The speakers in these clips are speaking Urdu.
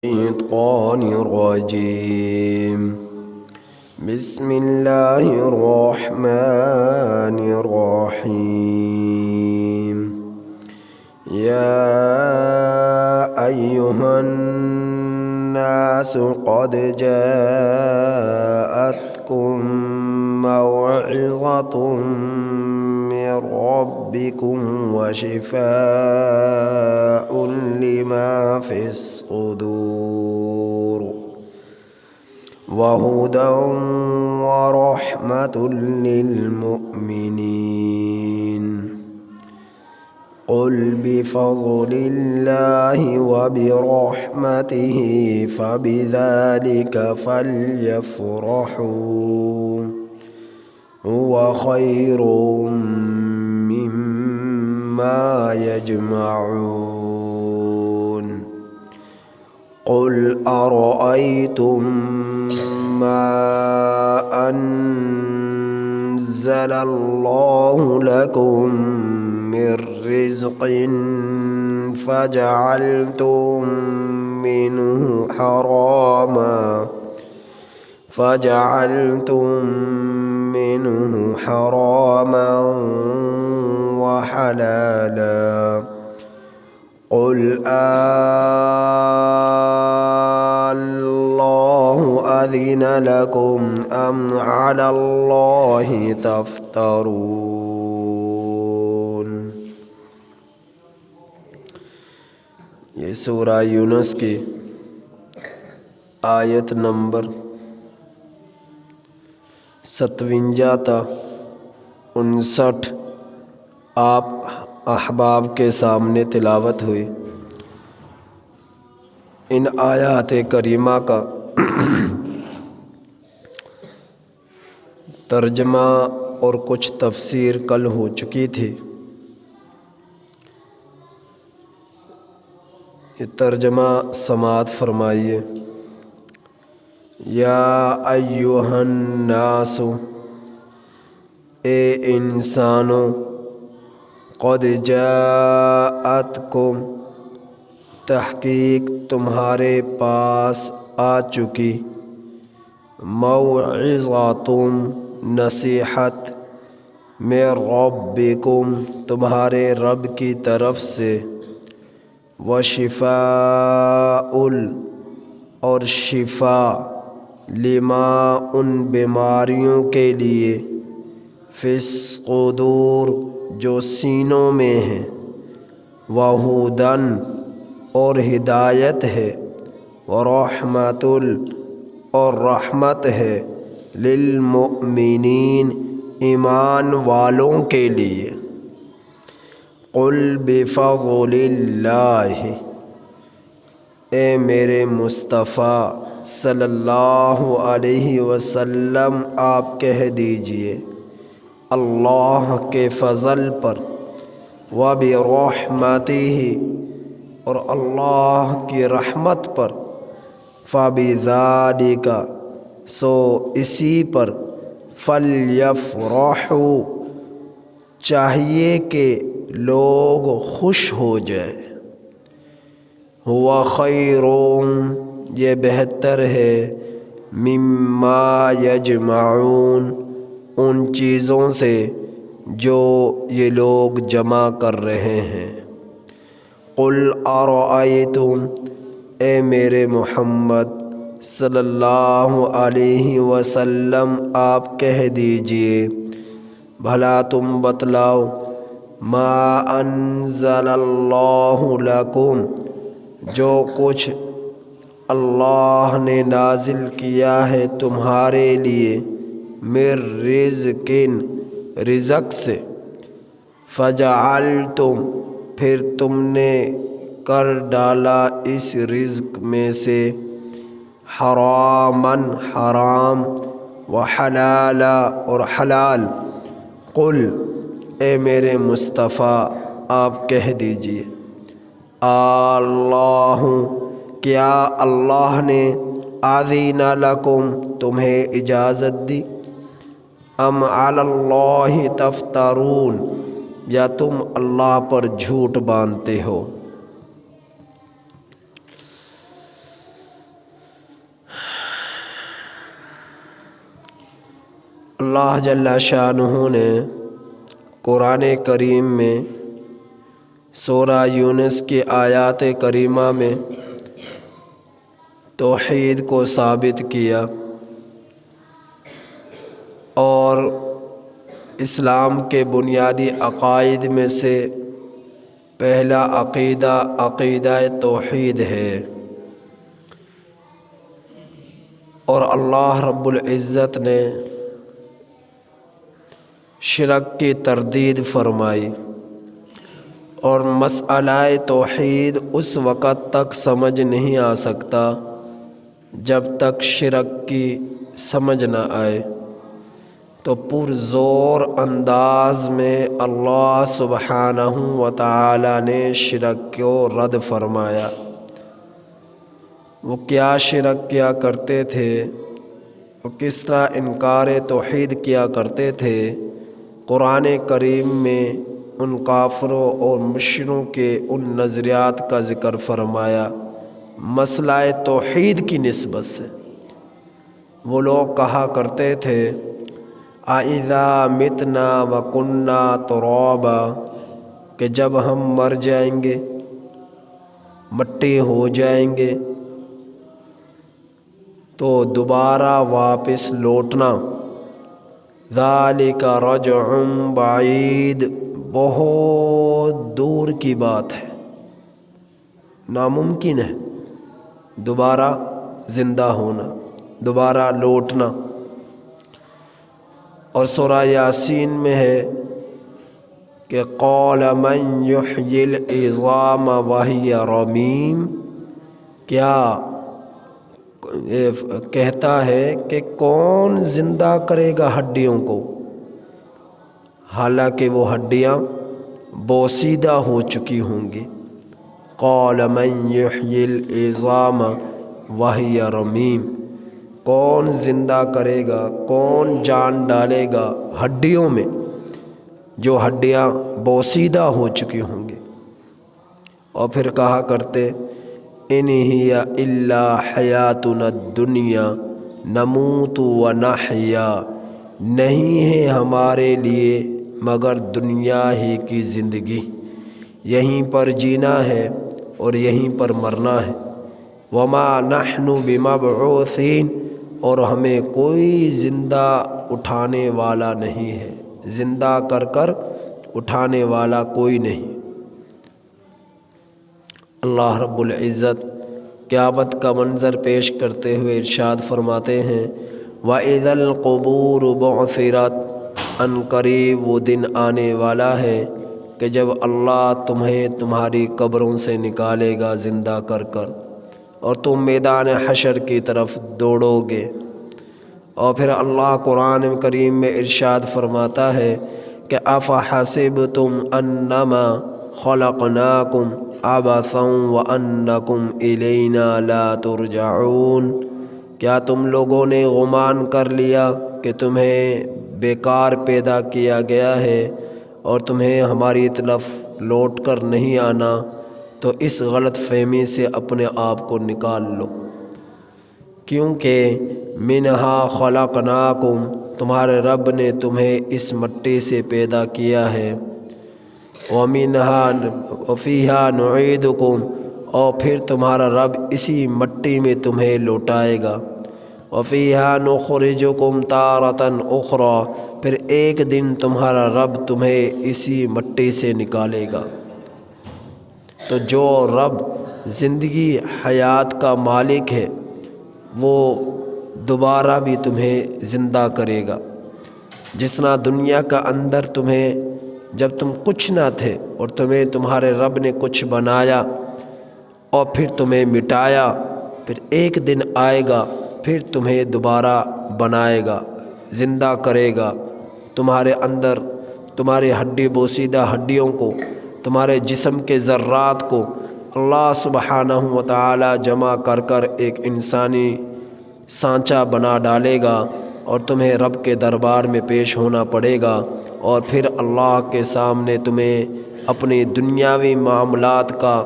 الشيطان الرجيم. بسم الله الرحمن الرحيم. يا أيها الناس قد جاءتكم موعظة من ربكم وشفاء لما في الصدور وهدى ورحمة للمؤمنين. قل بفضل الله وبرحمته فبذلك فليفرحوا هو خير مما يجمعون. قل أرأيتم ما أنزل الله لكم من رزق فجعلتم منه حراما وحلالا. قل الله أذن لكم أم على الله تفترون. یہ سورہ یونس کی آیت نمبر 57 تا 59 آپ احباب کے سامنے تلاوت ہوئی. ان آیات کریمہ کا ترجمہ اور کچھ تفسیر کل ہو چکی تھی. یہ ترجمہ سماعت فرمائیے. یا ایہا الناس، اے انسانوں، قد جاءتکم، تحقیق تمہارے پاس آ چکی، موعظۃ، نصیحت، من ربکم، تمہارے رب کی طرف سے، وشفاء، اور شفا، لما، ان بیماریوں کے لیے، فی الصدور، جو سینوں میں ہیں، وہدن، اور ہدایت ہے، ورحمۃ، اور رحمت ہے، للمؤمنین، ایمان والوں کے لیے. قل بفضل اللہ، اے میرے مصطفیٰ صلی اللہ علیہ وسلم آپ کہہ دیجئے، اللہ کے فضل پر، وبرحمتہ، اور اللہ کی رحمت پر، فبذالک، سو اسی پر، فلیفرحوا، چاہیے کہ لوگ خوش ہو جائیں. ہوا خیر، یہ بہتر ہے، مما یجمعون، ان چیزوں سے جو یہ لوگ جمع کر رہے ہیں. قل ارأیتم، اے میرے محمد صلی اللہ علیہ وسلم آپ کہہ دیجئے، بھلا تم بتلاؤ، ما انزل اللہ لکم، جو کچھ اللہ نے نازل کیا ہے تمہارے لیے، من رزق، رزق سے، فجعلتم، پھر تم نے کر ڈالا اس رزق میں سے، حراما، حرام، وحلالا، اور حلال. قل، اے میرے مصطفیٰ آپ کہہ دیجئے، اللہ، کیا اللہ نے، اذن لکم، تمہیں اجازت دی، ام علی اللہ تفترون، یا تم اللہ پر جھوٹ باندھتے ہو. اللہ جل شانہ نے قرآن کریم میں سورہ یونس کی آیات کریمہ میں توحید کو ثابت کیا اور اسلام کے بنیادی عقائد میں سے پہلا عقیدہ توحید ہے، اور اللہ رب العزت نے شرک کی تردید فرمائی، اور مسئلہ توحید اس وقت تک سمجھ نہیں آ سکتا جب تک شرک کی سمجھ نہ آئے۔ تو پرزور انداز میں اللہ سبحانہ و تعالی نے شرک کو رد فرمایا۔ وہ کیا شرک کیا کرتے تھے، وہ کس طرح انکار توحید کیا کرتے تھے، قرآن کریم میں ان کافروں اور مشرکوں کے ان نظریات کا ذکر فرمایا مسئلہ توحید کی نسبت سے۔ وہ لوگ کہا کرتے تھے اَإِذَا مِتْنَا وَكُنَّا تُرَابًا، کہ جب ہم مر جائیں گے، مٹی ہو جائیں گے، تو دوبارہ واپس لوٹنا، ذَلِكَ رَجْعٌ بَعِيدٌ، بہت دور کی بات ہے، ناممکن ہے دوبارہ زندہ ہونا، دوبارہ لوٹنا۔ اور سورہ یاسین میں ہے کہ قَالَ مَنْ يُحْيِي الْعِظَامَ وَهِيَ رَمِيمٌ، کیا کہتا ہے کہ کون زندہ کرے گا ہڈیوں کو، حالانکہ وہ ہڈیاں بوسیدہ ہو چکی ہوں گی۔ قَالَ مَنْ يُحْيِي الْعِظَامَ وَهِيَ رَمِيمٌ، کون زندہ کرے گا، کون جان ڈالے گا ہڈیوں میں جو ہڈیاں بوسیدہ ہو چکی ہوں گی۔ اور پھر کہا کرتے ان ہی الا حیاتنا الدنیا نموت ونحیا، نہیں ہے ہمارے لیے مگر دنیا ہی کی زندگی، یہیں پر جینا ہے اور یہیں پر مرنا ہے۔ وما نحن بمبعوثین، اور ہمیں کوئی زندہ اٹھانے والا نہیں ہے، زندہ کر کر اٹھانے والا کوئی نہیں۔ اللہ رب العزت قیامت کا منظر پیش کرتے ہوئے ارشاد فرماتے ہیں وَإِذَا الْقُبُورُ بُعْثِرَتْ، ان قریب وہ دن آنے والا ہے کہ جب اللہ تمہیں تمہاری قبروں سے نکالے گا زندہ کر کر، اور تم میدان حشر کی طرف دوڑو گے۔ اور پھر اللہ قرآن کریم میں ارشاد فرماتا ہے کہ أَفَحَسِبْتُمْ أَنَّمَا خَلَقْنَاكُمْ عَبَثًا وَأَنَّكُمْ إِلَيْنَا لَا تُرْجَعُونَ، کیا تم لوگوں نے گمان کر لیا کہ تمہیں بیکار پیدا کیا گیا ہے اور تمہیں ہماری طرف لوٹ کر نہیں آنا؟ تو اس غلط فہمی سے اپنے آپ کو نکال لو، کیونکہ منہا خلقناکم، تمہارے رب نے تمہیں اس مٹی سے پیدا کیا ہے، وَمِنْهَا وَفِيهَا نُعِيدُكُمْ، اور پھر تمہارا رب اسی مٹی میں تمہیں لوٹائے گا، وَفِيهَا نُخْرِجُكُمْ تَارَةً أُخْرَى، پھر ایک دن تمہارا رب تمہیں اسی مٹی سے نکالے گا۔ تو جو رب زندگی حیات کا مالک ہے وہ دوبارہ بھی تمہیں زندہ کرے گا۔ جس طرح دنیا کا اندر تمہیں جب تم کچھ نہ تھے اور تمہیں تمہارے رب نے کچھ بنایا اور پھر تمہیں مٹایا، پھر ایک دن آئے گا پھر تمہیں دوبارہ بنائے گا، زندہ کرے گا، تمہارے اندر تمہاری ہڈی بوسیدہ ہڈیوں کو، تمہارے جسم کے ذرات کو اللہ سبحانہ و تعالی جمع کر کر ایک انسانی سانچہ بنا ڈالے گا، اور تمہیں رب کے دربار میں پیش ہونا پڑے گا، اور پھر اللہ کے سامنے تمہیں اپنی دنیاوی معاملات کا،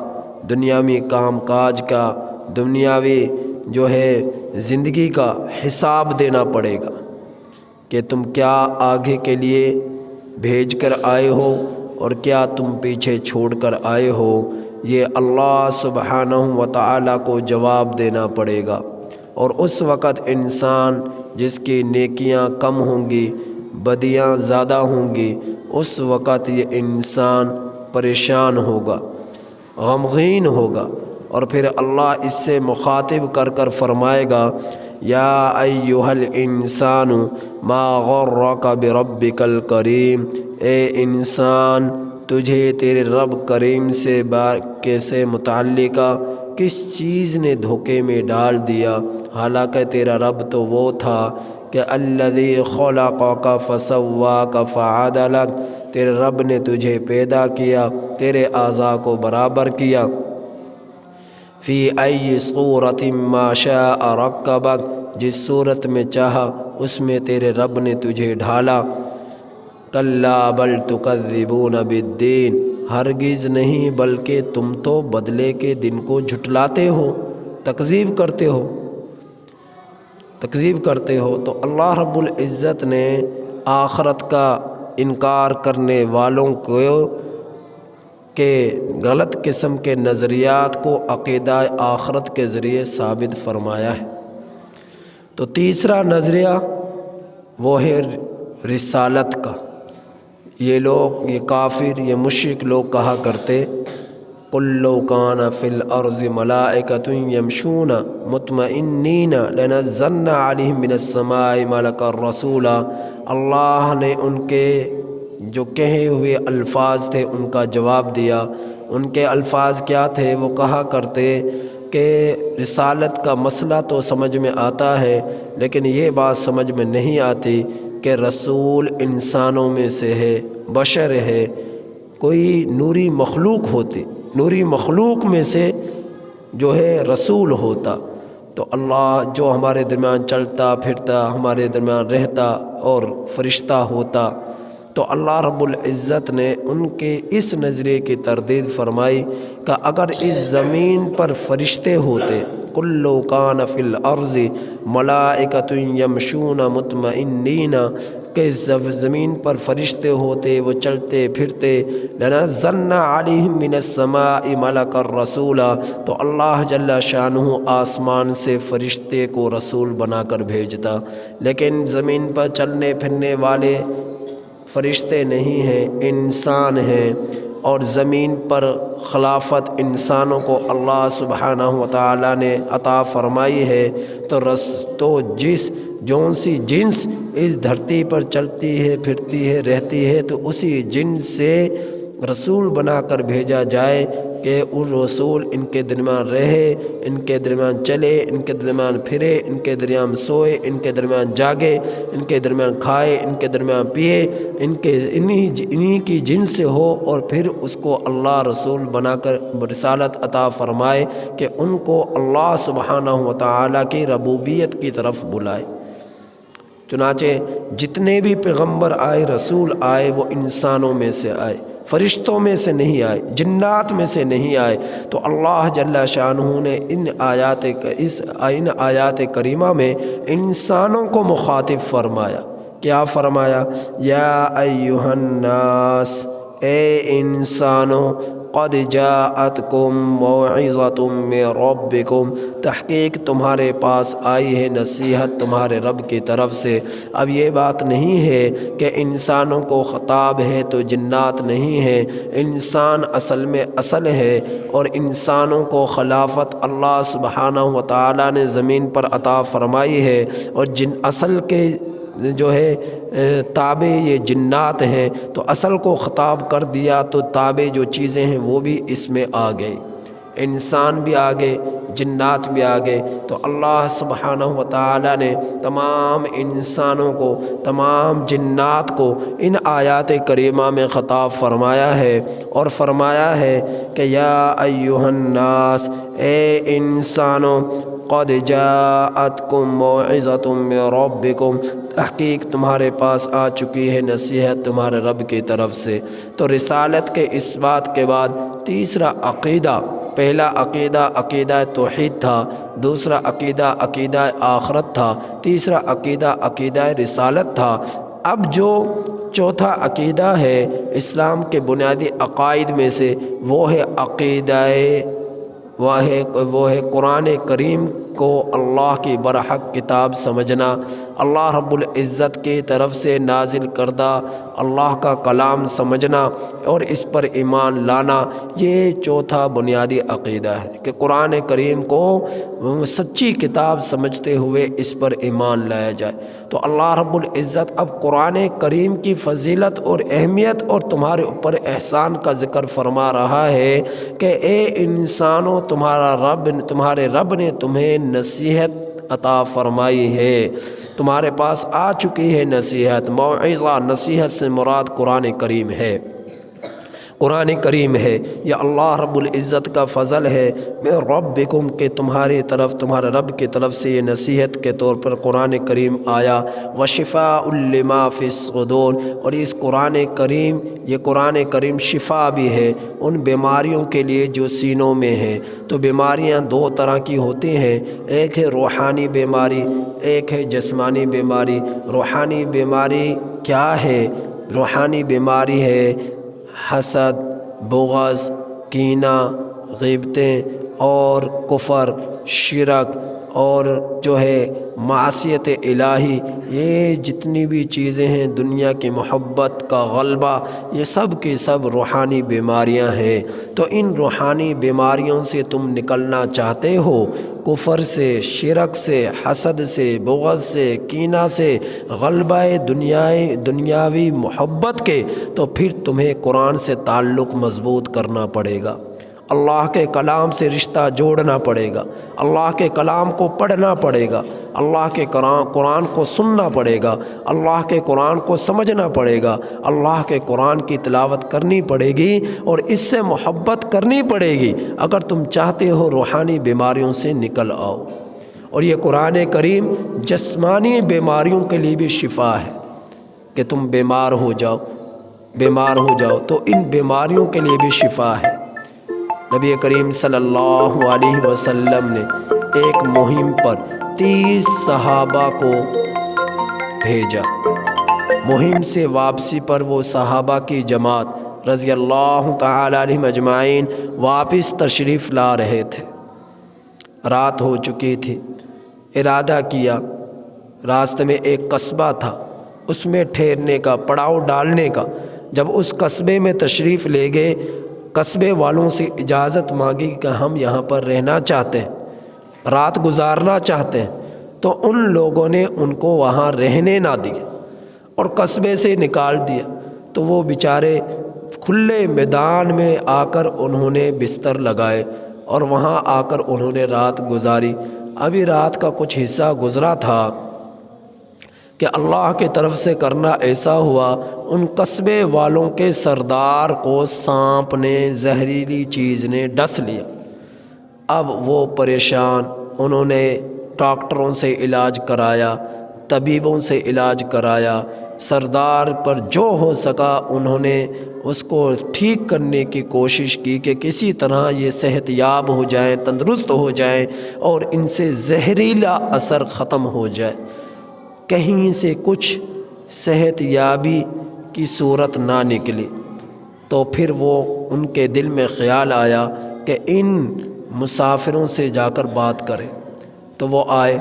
دنیاوی کام کاج کا، دنیاوی جو ہے زندگی کا حساب دینا پڑے گا۔ کہ تم کیا آگے کے لیے بھیج کر آئے ہو اور کیا تم پیچھے چھوڑ کر آئے ہو، یہ اللہ سبحانہ و تعالیٰ کو جواب دینا پڑے گا۔ اور اس وقت انسان جس کی نیکیاں کم ہوں گی، بدیاں زیادہ ہوں گی، اس وقت یہ انسان پریشان ہوگا، غمگین ہوگا، اور پھر اللہ اس سے مخاطب کر کر فرمائے گا یا ایھا الانسان ما غرک بربک الکریم، اے انسان تجھے تیرے رب کریم سے متعلقہ کس چیز نے دھوکے میں ڈال دیا، حالانکہ تیرا رب تو وہ تھا کہ الذی خلقک فسواک فعدلک، تیرے رب نے تجھے پیدا کیا، تیرے اعضاء کو برابر کیا، فی ای صورت ما شاء رکبک، جس صورت میں چاہا اس میں تیرے رب نے تجھے ڈھالا۔ کلا بل تکذبون بالدین، ہرگز نہیں بلکہ تم تو بدلے کے دن کو جھٹلاتے ہو، تکذیب کرتے ہو۔ تو اللہ رب العزت نے آخرت کا انکار کرنے والوں کو کہ غلط قسم کے نظریات کو عقیدہ آخرت کے ذریعے ثابت فرمایا ہے۔ تو تیسرا نظریہ وہ ہے رسالت کا۔ یہ لوگ، یہ کافر، یہ مشرک لوگ کہا کرتے قُل لَوْ كَانَ فِي الْأَرْضِ مَلَائِكَةٌ يَمْشُونَ مُطْمَئِنِّينَ لَنَزَّلْنَا عَلَيْهِم مِّنَ السَّمَاءِ مَلَكًا رَّسُولًا، اللہ نے ان کے جو کہے ہوئے الفاظ تھے ان کا جواب دیا۔ ان کے الفاظ کیا تھے؟ وہ کہا کرتے کہ رسالت کا مسئلہ تو سمجھ میں آتا ہے، لیکن یہ بات سمجھ میں نہیں آتی کہ رسول انسانوں میں سے ہے، بشر ہے، کوئی نوری مخلوق ہوتی، نوری مخلوق میں سے جو ہے رسول ہوتا، تو اللہ جو ہمارے درمیان چلتا پھرتا، ہمارے درمیان رہتا اور فرشتہ ہوتا، تو اللہ رب العزت نے ان کے اس نظریے کی تردید فرمائی کہ اگر اس زمین پر فرشتے ہوتے، قُل لَوْ كَانَ فِي الْأَرْضِ مَلَائِكَةٌ يَمْشُونَ مُطْمَئِنِّينَ، کہ زمین پر فرشتے ہوتے، وہ چلتے پھرتے، لَنَزَّلْنَا عَلَيْهِم مِّنَ السَّمَاءِ مَلَكًا رَّسُولًا، تو اللہ جل شانہ آسمان سے فرشتے کو رسول بنا کر بھیجتا۔ لیکن زمین پر چلنے پھرنے والے فرشتے نہیں ہیں، انسان ہیں، اور زمین پر خلافت انسانوں کو اللہ سبحانہ و تعالیٰ نے عطا فرمائی ہے، تو جون سی جنس اس دھرتی پر چلتی ہے، پھرتی ہے، رہتی ہے، تو اسی جنس سے رسول بنا کر بھیجا جائے کہ ان رسول ان کے درمیان رہے، ان کے درمیان چلے، ان کے درمیان پھرے، ان کے درمیان سوئے، ان کے درمیان جاگے، ان کے درمیان کھائے، ان کے درمیان پیے، انہی کی جنس سے ہو، اور پھر اس کو اللہ رسول بنا کر رسالت عطا فرمائے کہ ان کو اللہ سبحانہ و تعالیٰ کی ربوبیت کی طرف بلائے۔ چنانچہ جتنے بھی پیغمبر آئے، رسول آئے، وہ انسانوں میں سے آئے، فرشتوں میں سے نہیں آئے، جنات میں سے نہیں آئے۔ تو اللہ جل شانہ نے ان آیات کریمہ میں انسانوں کو مخاطب فرمایا۔ کیا فرمایا؟ یا ایھا الناس، اے انسانوں، قد جاءتکم موعظۃ من ربکم، تحقیق تمہارے پاس آئی ہے نصیحت تمہارے رب کی طرف سے۔ اب یہ بات نہیں ہے کہ انسانوں کو خطاب ہے تو جنات نہیں ہے، انسان اصل میں اصل ہے، اور انسانوں کو خلافت اللہ سبحانہ و تعالیٰ نے زمین پر عطا فرمائی ہے، اور اصل کے جو ہے تابع یہ جنات ہیں، تو اصل کو خطاب کر دیا تو تابع جو چیزیں ہیں وہ بھی اس میں آ گئی، انسان بھی آگے، جنات بھی آگے۔ تو اللہ سبحانہ و تعالیٰ نے تمام انسانوں کو، تمام جنات کو ان آیات کریمہ میں خطاب فرمایا ہے، اور فرمایا ہے کہ یا ایھا الناس، اے انسانوں، قد جاءتکم موعظۃ من ربکم، تحقیق تمہارے پاس آ چکی ہے نصیحت تمہارے رب کی طرف سے۔ تو رسالت کے اس بات کے بعد تیسرا عقیدہ پہلا عقیدہ عقیدہ توحید تھا، دوسرا عقیدہ عقیدہ آخرت تھا، تیسرا عقیدہ عقیدہ رسالت تھا۔ اب جو چوتھا عقیدہ ہے اسلام کے بنیادی عقائد میں سے، وہ ہے عقیدہ وہ ہے قرآن کریم کو اللہ کی برحق کتاب سمجھنا، اللہ رب العزت کی طرف سے نازل کردہ اللہ کا کلام سمجھنا اور اس پر ایمان لانا۔ یہ چوتھا بنیادی عقیدہ ہے کہ قرآن کریم کو سچی کتاب سمجھتے ہوئے اس پر ایمان لایا جائے۔ تو اللہ رب العزت اب قرآن کریم کی فضیلت اور اہمیت اور تمہارے اوپر احسان کا ذکر فرما رہا ہے کہ اے انسانوں، تمہارے رب نے تمہیں نصیحت عطا فرمائی ہے، تمہارے پاس آ چکی ہے نصیحت۔ موعظہ، نصیحت سے مراد قرآن کریم ہے، قرآن کریم ہے۔ یہ اللہ رب العزت کا فضل ہے میں ربکم کہ تمہارے رب کی طرف سے یہ نصیحت کے طور پر قرآن کریم آیا۔ وشفاء لما فی الصدور، اور اس یہ قرآن کریم شفا بھی ہے ان بیماریوں کے لیے جو سینوں میں ہیں۔ تو بیماریاں دو طرح کی ہوتی ہیں، ایک ہے روحانی بیماری، ایک ہے جسمانی بیماری۔ روحانی بیماری کیا ہے؟ روحانی بیماری ہے حسد، بغض، کینہ، غیبتیں اور کفر، شرک اور جو ہے معصیت الہی۔ یہ جتنی بھی چیزیں ہیں، دنیا کی محبت کا غلبہ، یہ سب کی سب روحانی بیماریاں ہیں۔ تو ان روحانی بیماریوں سے تم نکلنا چاہتے ہو، کفر سے، شرک سے، حسد سے، بغض سے، کینہ سے، غلبہ دنیاوی محبت کے، تو پھر تمہیں قرآن سے تعلق مضبوط کرنا پڑے گا، اللہ کے کلام سے رشتہ جوڑنا پڑے گا، اللہ کے کلام کو پڑھنا پڑے گا، اللہ کے قرآن کو سننا پڑے گا، اللہ کے قرآن کو سمجھنا پڑے گا، اللہ کے قرآن کی تلاوت کرنی پڑے گی اور اس سے محبت کرنی پڑے گی اگر تم چاہتے ہو روحانی بیماریوں سے نکل آؤ۔ اور یہ قرآن کریم جسمانی بیماریوں کے لیے بھی شفا ہے کہ تم بیمار ہو جاؤ تو ان بیماریوں کے لیے بھی شفا ہے۔ نبی کریم صلی اللہ علیہ وسلم نے ایک مہم پر 30 صحابہ کو بھیجا۔ مہم سے واپسی پر وہ صحابہ کی جماعت رضی اللہ تعالی عنہم اجمعین واپس تشریف لا رہے تھے، رات ہو چکی تھی۔ ارادہ کیا، راستے میں ایک قصبہ تھا، اس میں ٹھہرنے کا، پڑاؤ ڈالنے کا۔ جب اس قصبے میں تشریف لے گئے، قصبے والوں سے اجازت مانگی کہ ہم یہاں پر رہنا چاہتے ہیں، رات گزارنا چاہتے ہیں، تو ان لوگوں نے ان کو وہاں رہنے نہ دیا اور قصبے سے نکال دیا۔ تو وہ بیچارے کھلے میدان میں آ کر انہوں نے بستر لگائے اور وہاں آ کر انہوں نے رات گزاری۔ ابھی رات کا کچھ حصہ گزرا تھا کہ اللہ کی طرف سے کرنا ایسا ہوا، ان قصبے والوں کے سردار کو سانپ نے، زہریلی چیز نے ڈس لیا۔ اب وہ پریشان، انہوں نے ڈاکٹروں سے علاج کرایا، طبیبوں سے علاج کرایا، سردار پر جو ہو سکا انہوں نے اس کو ٹھیک کرنے کی کوشش کی کہ کسی طرح یہ صحت یاب ہو جائیں، تندرست ہو جائیں اور ان سے زہریلا اثر ختم ہو جائے۔ کہیں سے کچھ صحت یابی کی صورت نہ نکلی تو پھر وہ ان کے دل میں خیال آیا کہ ان مسافروں سے جا کر بات کریں۔ تو وہ آئے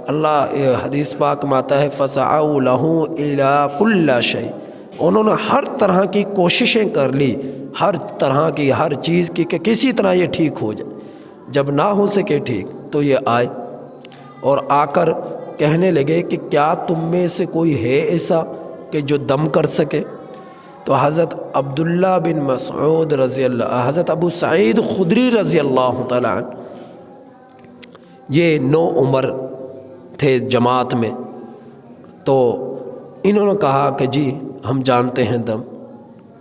اللہ حدیث پاک میں آتا ہے فَسَعَوْا لَهُ إِلَىٰ كُلَّ شَيْءٍ، انہوں نے ہر طرح کی کوششیں کر لی، ہر طرح کی ہر چیز کی کہ کسی طرح یہ ٹھیک ہو جائے۔ جب نہ ہو سکے ٹھیک تو یہ آئے اور آ کر کہنے لگے کہ کیا تم میں سے کوئی ہے ایسا کہ جو دم کر سکے؟ تو حضرت عبداللہ بن مسعود رضی اللہ، حضرت ابو سعید خدری رضی اللہ تعالیٰ عنہ، یہ نو عمر تھے جماعت میں۔ تو انہوں نے کہا کہ جی ہم جانتے ہیں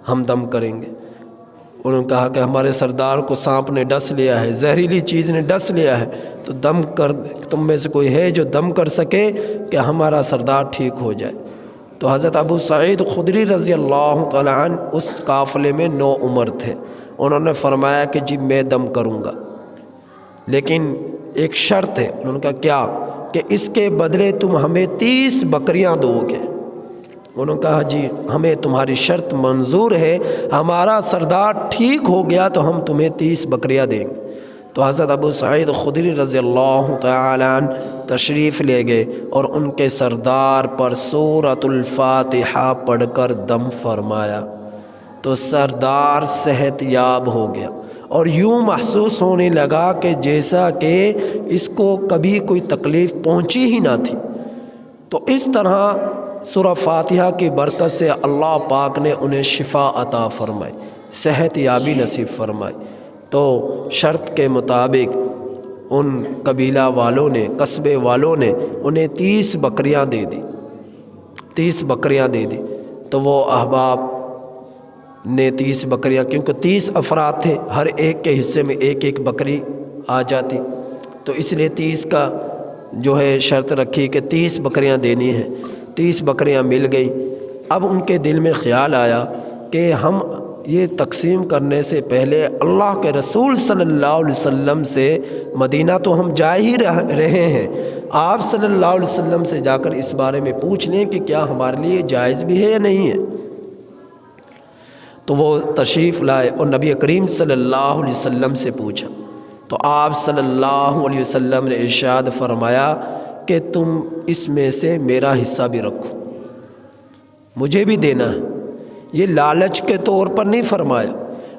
ہم دم کریں گے۔ انہوں نے کہا کہ ہمارے سردار کو سانپ نے ڈس لیا ہے، زہریلی چیز نے ڈس لیا ہے، تو دم کر، تم میں سے کوئی ہے جو دم کر سکے کہ ہمارا سردار ٹھیک ہو جائے؟ تو حضرت ابو سعید خدری رضی اللہ تعالیٰ عنہ اس قافلے میں 9 عمر تھے۔ انہوں نے فرمایا کہ جی میں دم کروں گا، لیکن ایک شرط ہے۔ انہوں نے کہا کیا؟ کہ اس کے بدلے تم ہمیں 30 بکریاں دو گے۔ انہوں نے کہا جی ہمیں تمہاری شرط منظور ہے، ہمارا سردار ٹھیک ہو گیا تو ہم تمہیں 30 بکریاں دیں گے۔ تو حضرت ابو سعید خدری رضی اللہ تعالیٰ عنہ تشریف لے گئے اور ان کے سردار پر سورۃ الفاتحہ پڑھ کر دم فرمایا تو سردار صحت یاب ہو گیا، اور یوں محسوس ہونے لگا کہ جیسا کہ اس کو کبھی کوئی تکلیف پہنچی ہی نہ تھی۔ تو اس طرح سورہ فاتحہ کی برکت سے اللہ پاک نے انہیں شفا عطا فرمائی، صحت یابی نصیب فرمائی۔ تو شرط کے مطابق ان قبیلہ والوں نے، قصبے والوں نے انہیں 30 بکریاں دے دی، 30 بکریاں دے دی۔ تو وہ احباب نے 30 بکریاں، کیونکہ 30 افراد تھے، ہر ایک کے حصے میں ایک ایک بکری آ جاتی، تو اس لیے 30 کا جو ہے شرط رکھی کہ 30 بکریاں دینی ہیں۔ 30 بکریاں مل گئیں۔ اب ان کے دل میں خیال آیا کہ ہم یہ تقسیم کرنے سے پہلے اللہ کے رسول صلی اللہ علیہ وسلم سے، مدینہ تو ہم جا ہی رہے ہیں، آپ صلی اللہ علیہ وسلم سے جا کر اس بارے میں پوچھ لیں کہ کیا ہمارے لیے جائز بھی ہے یا نہیں ہے۔ تو وہ تشریف لائے اور نبی کریم صلی اللہ علیہ وسلم سے پوچھا، تو آپ صلی اللہ علیہ وسلم نے ارشاد فرمایا کہ تم اس میں سے میرا حصہ بھی رکھو، مجھے بھی دینا ہے۔ یہ لالچ کے طور پر نہیں فرمایا،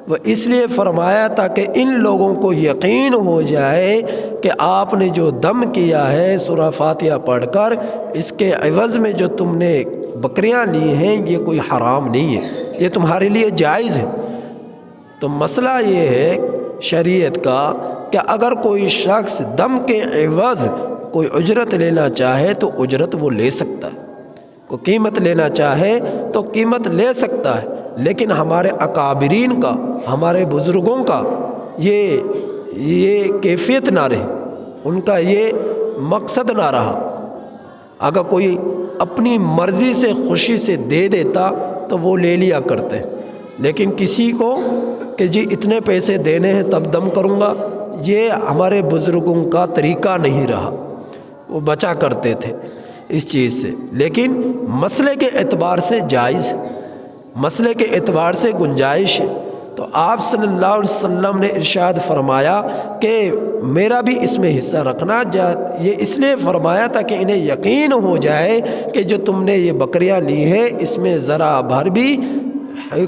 وہ اس لیے فرمایا تاکہ ان لوگوں کو یقین ہو جائے کہ آپ نے جو دم کیا ہے سورہ فاتحہ پڑھ کر، اس کے عوض میں جو تم نے بکریاں لی ہیں یہ کوئی حرام نہیں ہے، یہ تمہارے لیے جائز ہے۔ تو مسئلہ یہ ہے شریعت کا کہ اگر کوئی شخص دم کے عوض کوئی اجرت لینا چاہے تو اجرت وہ لے سکتا ہے، کوئی قیمت لینا چاہے تو قیمت لے سکتا ہے، لیکن ہمارے اکابرین کا، ہمارے بزرگوں کا یہ کیفیت نہ رہی، ان کا یہ مقصد نہ رہا۔ اگر کوئی اپنی مرضی سے خوشی سے دے دیتا تو وہ لے لیا کرتے ہیں، لیکن کسی کو کہ جی اتنے پیسے دینے ہیں تب دم کروں گا، یہ ہمارے بزرگوں کا طریقہ نہیں رہا، وہ بچا کرتے تھے اس چیز سے۔ لیکن مسئلے کے اعتبار سے جائز، مسئلے کے اعتبار سے گنجائش ہے۔ تو آپ صلی اللہ علیہ وسلم نے ارشاد فرمایا کہ میرا بھی اس میں حصہ رکھنا، یہ اس لیے فرمایا تاکہ انہیں یقین ہو جائے کہ جو تم نے یہ بکریاں لی ہیں اس میں ذرا بھر بھی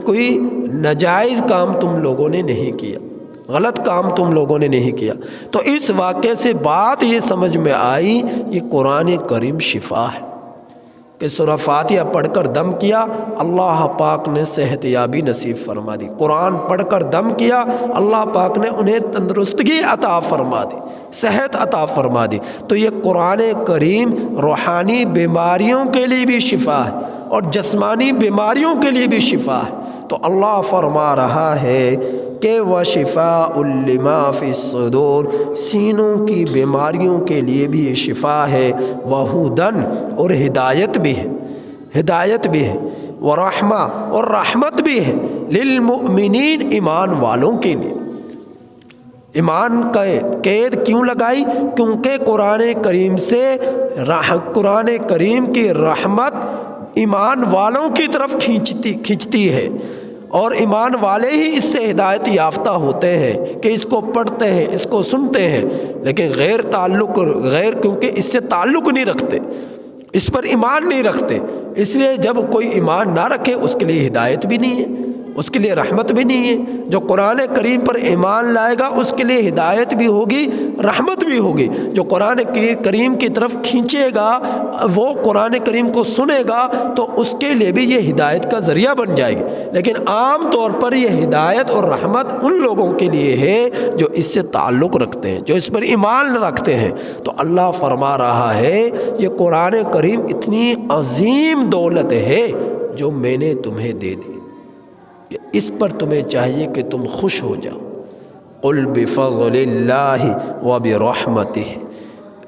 کوئی ناجائز کام تم لوگوں نے نہیں کیا، غلط کام تم لوگوں نے نہیں کیا۔ تو اس واقعے سے بات یہ سمجھ میں آئی، یہ قرآن کریم شفا ہے کہ سورہ فاتحہ پڑھ کر دم کیا، اللہ پاک نے صحت یابی نصیب فرما دی۔ قرآن پڑھ کر دم کیا، اللہ پاک نے انہیں تندرستگی عطا فرما دی، صحت عطا فرما دی۔ تو یہ قرآن کریم روحانی بیماریوں کے لیے بھی شفا ہے اور جسمانی بیماریوں کے لیے بھی شفا ہے۔ تو اللہ فرما رہا ہے کہ وَشِفَاءٌ لِّمَا فِي الصُّدُورِ، سینوں کی بیماریوں کے لیے بھی یہ شفا ہے، وَهُدًى، اور ہدایت بھی ہے، ہدایت بھی ہے، وَرَحْمَةٌ، اور رحمت بھی ہے، لِلْمُؤْمِنِينَ، ایمان والوں کے لیے۔ ایمان کا قید کیوں لگائی؟ کیونکہ قرآن کریم سے، قرآن کریم کی رحمت ایمان والوں کی طرف کھینچتی ہے، اور ایمان والے ہی اس سے ہدایت یافتہ ہوتے ہیں کہ اس کو پڑھتے ہیں، اس کو سنتے ہیں، لیکن غیر کیونکہ اس سے تعلق نہیں رکھتے، اس پر ایمان نہیں رکھتے، اس لیے جب کوئی ایمان نہ رکھے اس کے لیے ہدایت بھی نہیں ہے، اس کے لیے رحمت بھی نہیں ہے۔ جو قرآن کریم پر ایمان لائے گا اس کے لیے ہدایت بھی ہوگی، رحمت بھی ہوگی۔ جو قرآن کریم کی طرف کھینچے گا، وہ قرآن کریم کو سنے گا تو اس کے لیے بھی یہ ہدایت کا ذریعہ بن جائے گی۔ لیکن عام طور پر یہ ہدایت اور رحمت ان لوگوں کے لیے ہے جو اس سے تعلق رکھتے ہیں، جو اس پر ایمان رکھتے ہیں۔ تو اللہ فرما رہا ہے یہ قرآن کریم اتنی عظیم دولت ہے جو میں نے تمہیں دے دی، کہ اس پر تمہیں چاہیے کہ تم خوش ہو جاؤ۔ قل بفضل اللہ وبرحمتہ،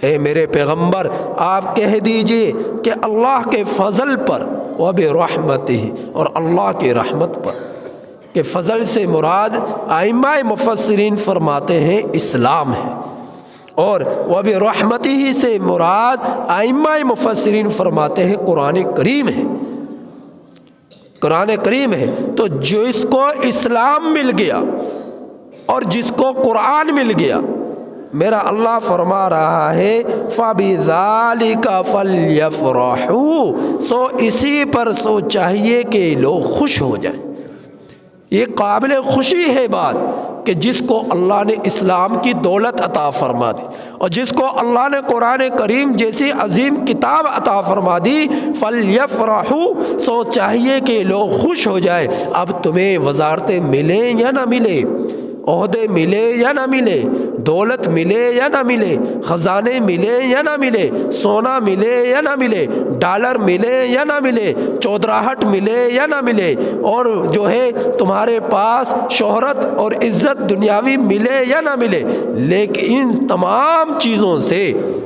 اے میرے پیغمبر آپ کہہ دیجئے کہ اللہ کے فضل پر، وبرحمتہ، اور اللہ کی رحمت پر، کہ فضل سے مراد ائمہ مفسرین فرماتے ہیں اسلام ہے، اور وَبِرَحْمَتِهِ سے مراد ائمہ مفسرین فرماتے ہیں قرآن کریم ہے، قرآن کریم ہے۔ تو جس کو اسلام مل گیا اور جس کو قرآن مل گیا، میرا اللہ فرما رہا ہے فَبِذَلِكَ فَلْيَفْرَحُوا، سو اسی پر سو چاہیے کہ لوگ خوش ہو جائیں۔ یہ قابل خوشی ہے بات کہ جس کو اللہ نے اسلام کی دولت عطا فرما دی اور جس کو اللہ نے قرآن کریم جیسی عظیم کتاب عطا فرما دی، فَلْيَفْرَحُوا، سو چاہیے کہ لوگ خوش ہو جائیں۔ اب تمہیں وزارتیں ملیں یا نہ ملے، عہدے ملے یا نہ ملے، دولت ملے یا نہ ملے، خزانے ملے یا نہ ملے، سونا ملے یا نہ ملے، ڈالر ملے یا نہ ملے، چودراہٹ ملے یا نہ ملے، اور جو ہے تمہارے پاس شہرت اور عزت دنیاوی ملے یا نہ ملے، لیکن ان تمام چیزوں سے،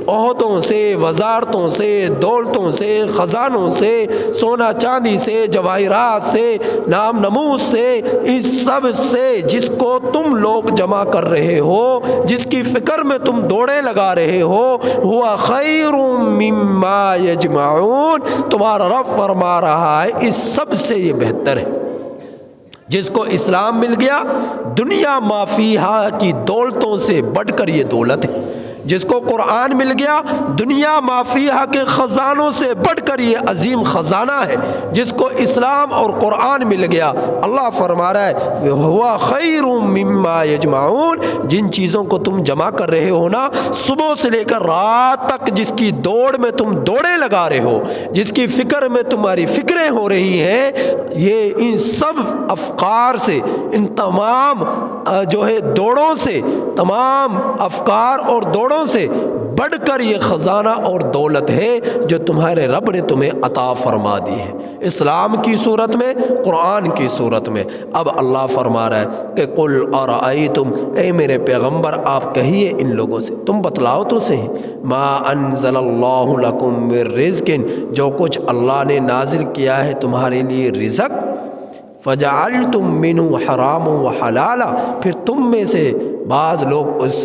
عہدوں سے، وزارتوں سے، دولتوں سے، خزانوں سے، سونا چاندی سے، جواہرات سے، نام نمود سے، اس سب سے جس کو تم لوگ جمع کر رہے ہو، جس کی فکر میں تم دوڑے لگا رہے ہو، ہوا خیر مما یجمعون، تمہارا رب فرما رہا ہے اس سب سے یہ بہتر ہے۔ جس کو اسلام مل گیا، دنیا ما فیہا کی دولتوں سے بڑھ کر یہ دولت ہے۔ جس کو قرآن مل گیا، دنیا ما فیہا کے خزانوں سے بڑھ کر یہ عظیم خزانہ ہے۔ جس کو اسلام اور قرآن مل گیا، اللہ فرما رہا ہے ہوا خیر مما یجمعون، جن چیزوں کو تم جمع کر رہے ہو نا، صبح سے لے کر رات تک جس کی دوڑ میں تم دوڑے لگا رہے ہو، جس کی فکر میں تمہاری فکریں ہو رہی ہیں، یہ ان سب افکار سے، ان تمام جو ہے دوڑوں سے، تمام افکار اور دوڑوں سے بڑھ کر یہ خزانہ اور دولت ہے جو تمہارے رب نے تمہیں عطا فرما دی ہے، اسلام کی صورت میں، قرآن کی صورت میں۔ اب اللہ فرما رہا ہے کہ قل ارأیتم، اے میرے پیغمبر آپ کہیے ان لوگوں سے، تم بتلاؤ تو صحیح، ما انزل اللہ لکم من رزق، جو کچھ اللہ نے نازل کیا ہے تمہارے لیے رزق، فجعلتم منہ حرام و حلالا، پھر تم میں سے بعض لوگ اس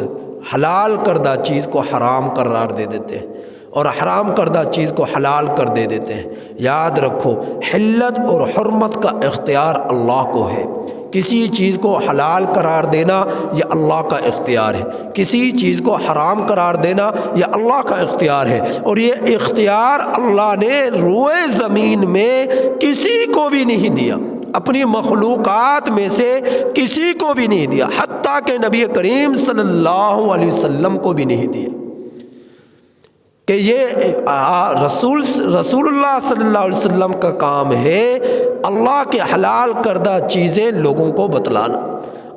حلال کردہ چیز کو حرام قرار دے دیتے ہیں اور حرام کردہ چیز کو حلال کر دے دیتے ہیں۔ یاد رکھو، حلت اور حرمت کا اختیار اللہ کو ہے۔ کسی چیز کو حلال قرار دینا یہ اللہ کا اختیار ہے، کسی چیز کو حرام قرار دینا یہ اللہ کا اختیار ہے، اور یہ اختیار اللہ نے روئے زمین میں کسی کو بھی نہیں دیا، اپنی مخلوقات میں سے کسی کو بھی نہیں دیا، حتیٰ کہ نبی کریم صلی اللہ علیہ وسلم کو بھی نہیں دیا، کہ یہ رسول اللہ صلی اللہ علیہ وسلم کا کام ہے اللہ کے حلال کردہ چیزیں لوگوں کو بتلانا،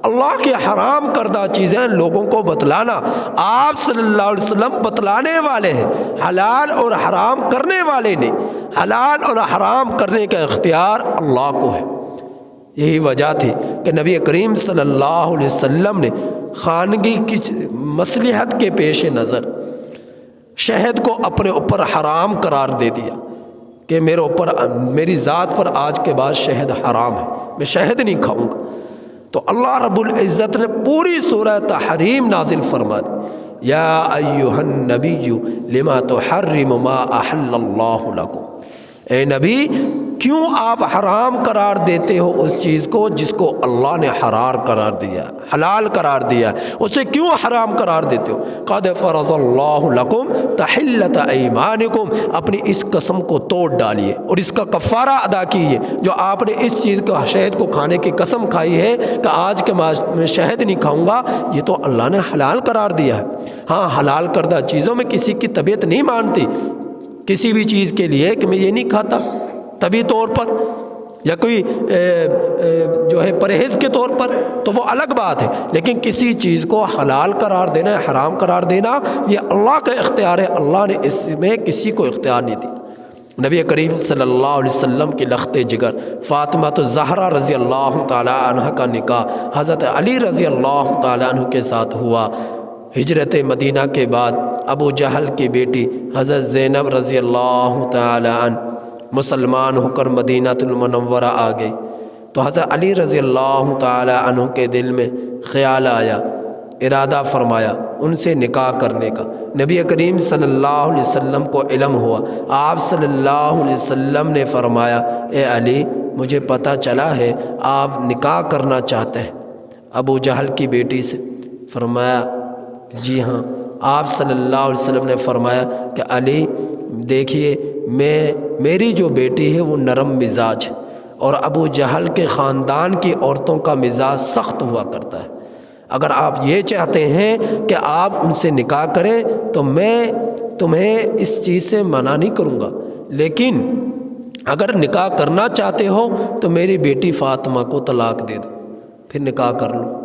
اللہ کے حرام کردہ چیزیں لوگوں کو بتلانا۔ آپ صلی اللہ علیہ وسلم بتلانے والے ہیں، حلال اور حرام کرنے والے نہیں، حلال اور حرام کرنے کا اختیار اللہ کو ہے۔ یہی وجہ تھی کہ نبی کریم صلی اللہ علیہ وسلم نے خانگی کی مصلحت کے پیش نظر شہد کو اپنے اوپر حرام قرار دے دیا کہ میرے اوپر، میری ذات پر آج کے بعد شہد حرام ہے، میں شہد نہیں کھاؤں گا۔ تو اللہ رب العزت نے پوری سورہ تحریم نازل فرما دی، یا ایھا النبی لما تحرم ما احل اللہ لکم، اے نبی کیوں آپ حرام قرار دیتے ہو اس چیز کو جس کو اللہ نے حرام قرار دیا، حلال قرار دیا، اسے کیوں حرام قرار دیتے ہو؟ قد فرض اللہ لکم تحلۃ ایمانکم، اپنی اس قسم کو توڑ ڈالیے اور اس کا کفارہ ادا کیجیے، جو آپ نے اس چیز کو، شہد کو کھانے کی قسم کھائی ہے کہ آج کے میں شہد نہیں کھاؤں گا، یہ تو اللہ نے حلال قرار دیا ہے۔ ہاں، حلال کردہ چیزوں میں کسی کی طبیعت نہیں مانتی کسی بھی چیز کے لیے کہ میں یہ نہیں کھاتا طبی طور پر، یا کوئی جو ہے پرہیز کے طور پر، تو وہ الگ بات ہے، لیکن کسی چیز کو حلال قرار دینا، حرام قرار دینا، یہ اللہ کا اختیار ہے، اللہ نے اس میں کسی کو اختیار نہیں دیا۔ نبی کریم صلی اللہ علیہ وسلم کی لخت جگر فاطمہ الزہرا رضی اللہ تعالی عنہ کا نکاح حضرت علی رضی اللہ تعالی عنہ کے ساتھ ہوا۔ ہجرت مدینہ کے بعد ابو جہل کی بیٹی حضرت زینب رضی اللہ تعالی عنہ مسلمان ہو کر مدینہ المنورہ آ گئی، تو حضرت علی رضی اللہ تعالی عنہ کے دل میں خیال آیا، ارادہ فرمایا ان سے نکاح کرنے کا۔ نبی کریم صلی اللہ علیہ وسلم کو علم ہوا، آپ صلی اللہ علیہ وسلم نے فرمایا اے علی مجھے پتہ چلا ہے آپ نکاح کرنا چاہتے ہیں ابو جہل کی بیٹی سے۔ فرمایا جی ہاں۔ آپ صلی اللہ علیہ وسلم نے فرمایا کہ علی دیکھیے میری جو بیٹی ہے وہ نرم مزاج ہے، اور ابو جہل کے خاندان کی عورتوں کا مزاج سخت ہوا کرتا ہے۔ اگر آپ یہ چاہتے ہیں کہ آپ ان سے نکاح کریں تو میں تمہیں اس چیز سے منع نہیں کروں گا، لیکن اگر نکاح کرنا چاہتے ہو تو میری بیٹی فاطمہ کو طلاق دے دو، پھر نکاح کر لو۔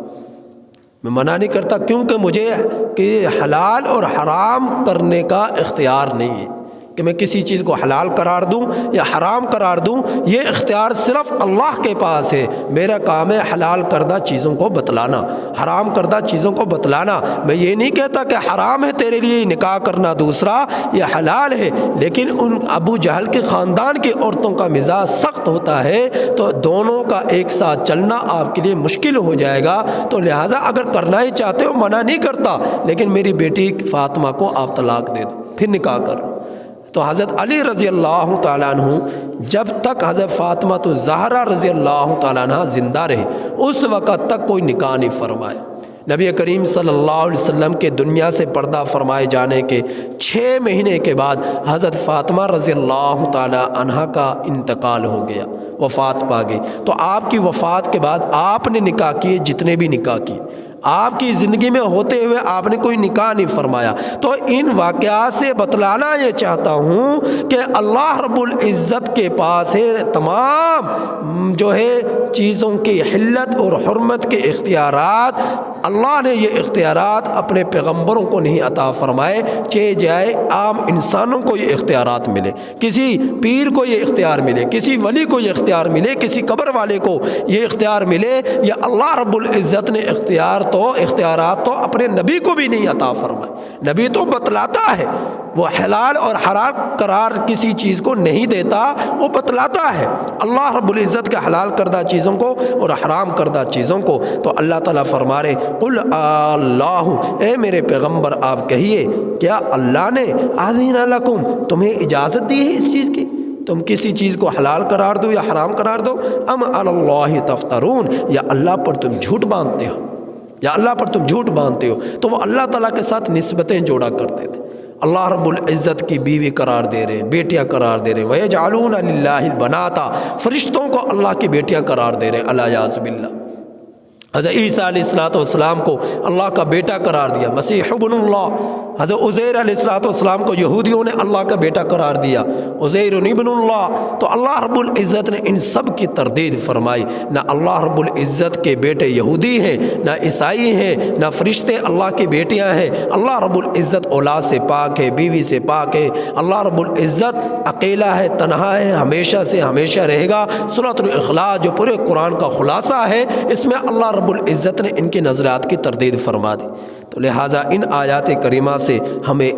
میں منع نہیں کرتا، کیونکہ مجھے کہ حلال اور حرام کرنے کا اختیار نہیں ہے کہ میں کسی چیز کو حلال قرار دوں یا حرام قرار دوں، یہ اختیار صرف اللہ کے پاس ہے۔ میرا کام ہے حلال کردہ چیزوں کو بتلانا، حرام کردہ چیزوں کو بتلانا۔ میں یہ نہیں کہتا کہ حرام ہے تیرے لیے نکاح کرنا دوسرا، یہ حلال ہے، لیکن ان ابو جہل کے خاندان کی عورتوں کا مزاج سخت ہوتا ہے تو دونوں کا ایک ساتھ چلنا آپ کے لیے مشکل ہو جائے گا۔ تو لہٰذا اگر کرنا ہی چاہتے ہو منع نہیں کرتا، لیکن میری بیٹی فاطمہ کو آپ طلاق دے دو، پھر نکاح کرو۔ تو حضرت علی رضی اللہ تعالیٰ عنہ جب تک حضرت فاطمہ تو زہرا رضی اللہ تعالیٰ عنہ زندہ رہے اس وقت تک کوئی نکاح نہیں فرمایا۔ نبی کریم صلی اللہ علیہ وسلم کے دنیا سے پردہ فرمائے جانے کے 6 مہینے کے بعد حضرت فاطمہ رضی اللہ تعالیٰ عنہ کا انتقال ہو گیا، وفات پا گئی۔ تو آپ کی وفات کے بعد آپ نے نکاح کیے، جتنے بھی نکاح کیے آپ کی زندگی میں ہوتے ہوئے آپ نے کوئی نکاح نہیں فرمایا۔ تو ان واقعات سے بتلانا یہ چاہتا ہوں کہ اللہ رب العزت کے پاس ہے تمام جو ہے چیزوں کی حلت اور حرمت کے اختیارات۔ اللہ نے یہ اختیارات اپنے پیغمبروں کو نہیں عطا فرمائے، چاہے جائے عام انسانوں کو یہ اختیارات ملے، کسی پیر کو یہ اختیار ملے، کسی ولی کو یہ اختیار ملے، کسی قبر والے کو یہ اختیار ملے، یا اللہ رب العزت نے اختیارات تو اپنے نبی کو بھی نہیں عطا فرمائے۔ نبی تو بتلاتا ہے، وہ حلال اور حرام قرار کسی چیز کو نہیں دیتا، وہ بتلاتا ہے اللہ رب العزت کے حلال کردہ چیزوں کو اور حرام کردہ چیزوں کو۔ تو اللہ تعالیٰ فرما رہے قل اللہ، اے میرے پیغمبر آپ کہیے کیا اللہ نے اذن لکم تمہیں اجازت دی ہے اس چیز کی، تم کسی چیز کو حلال قرار دو یا حرام قرار دو، ام علی اللہ تفترون، یا اللہ پر تم جھوٹ باندھتے ہو، یا اللہ پر تم جھوٹ باندھتے ہو۔ تو وہ اللہ تعالیٰ کے ساتھ نسبتیں جوڑا کرتے تھے۔ اللہ رب العزت کی بیوی قرار دے رہے ہیں، بیٹیاں قرار دے رہے ہیں، وَيَجْعَلُونَ لِلَّهِ الْبَنَاتَ، فرشتوں کو اللہ کی بیٹیاں قرار دے رہے ہیں، الیاذ باللہ۔ حضرت عیسیٰ علیہ السلام کو اللہ کا بیٹا قرار دیا، مسیح ابن اللہ۔ حضرت عزیر علیہ السلام کو یہودیوں نے اللہ کا بیٹا قرار دیا، عزیر ابن اللہ۔ تو اللہ رب العزت نے ان سب کی تردید فرمائی، نہ اللہ رب العزت کے بیٹے یہودی ہیں، نہ عیسائی ہیں، نہ فرشتے اللہ کی بیٹیاں ہیں۔ اللہ رب العزت اولاد سے پاک ہے، بیوی سے پاک ہے۔ اللہ رب العزت اکیلا ہے، تنہا ہے، ہمیشہ سے ہمیشہ رہے گا۔ سورۃ الاخلاص جو پورے قرآن کا خلاصہ ہے، اس میں اللہ رب العزت نے ان کی نظریات کی تردید فرما دی۔ تو لہٰذا ان آیات کریمہ سے ہمیں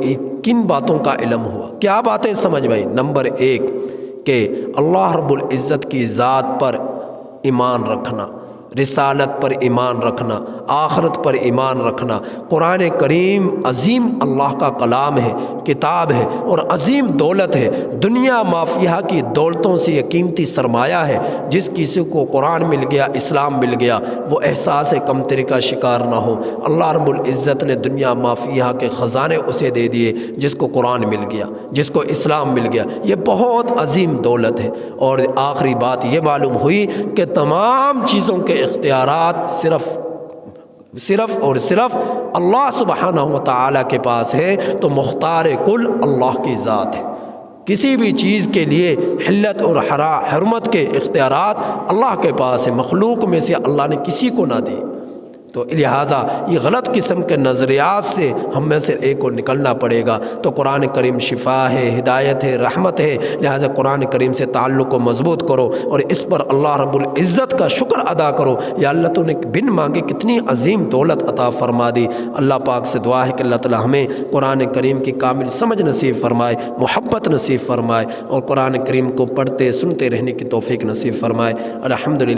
کن باتوں کا علم ہوا، کیا باتیں سمجھ میں؟ نمبر 1 کہ اللہ رب العزت کی ذات پر ایمان رکھنا، رسالت پر ایمان رکھنا، آخرت پر ایمان رکھنا۔ قرآن کریم عظیم اللہ کا کلام ہے، کتاب ہے اور عظیم دولت ہے۔ دنیا مافیہ کی دولتوں سے یہ قیمتی سرمایہ ہے۔ جس کسی کو قرآن مل گیا، اسلام مل گیا، وہ احساس کمتری کا شکار نہ ہو۔ اللہ رب العزت نے دنیا مافیہ کے خزانے اسے دے دیے جس کو قرآن مل گیا، جس کو اسلام مل گیا۔ یہ بہت عظیم دولت ہے۔ اور آخری بات یہ معلوم ہوئی کہ تمام چیزوں کے اختیارات صرف اور صرف اللہ سبحانہ و تعالیٰ کے پاس ہے۔ تو مختار کل اللہ کی ذات ہے۔ کسی بھی چیز کے لیے حلت اور حرمت کے اختیارات اللہ کے پاس ہے، مخلوق میں سے اللہ نے کسی کو نہ دی۔ تو لہٰذا یہ غلط قسم کے نظریات سے ہم میں سے ایک کو نکلنا پڑے گا۔ تو قرآن کریم شفا ہے، ہدایت ہے، رحمت ہے۔ لہٰذا قرآن کریم سے تعلق کو مضبوط کرو اور اس پر اللہ رب العزت کا شکر ادا کرو۔ یا اللہ تو نے بن مانگے کتنی عظیم دولت عطا فرما دی۔ اللہ پاک سے دعا ہے کہ اللہ تعالی ہمیں قرآن کریم کی کامل سمجھ نصیب فرمائے، محبت نصیب فرمائے اور قرآن کریم کو پڑھتے سنتے رہنے کی توفیق نصیب فرمائے۔ الحمدللہ۔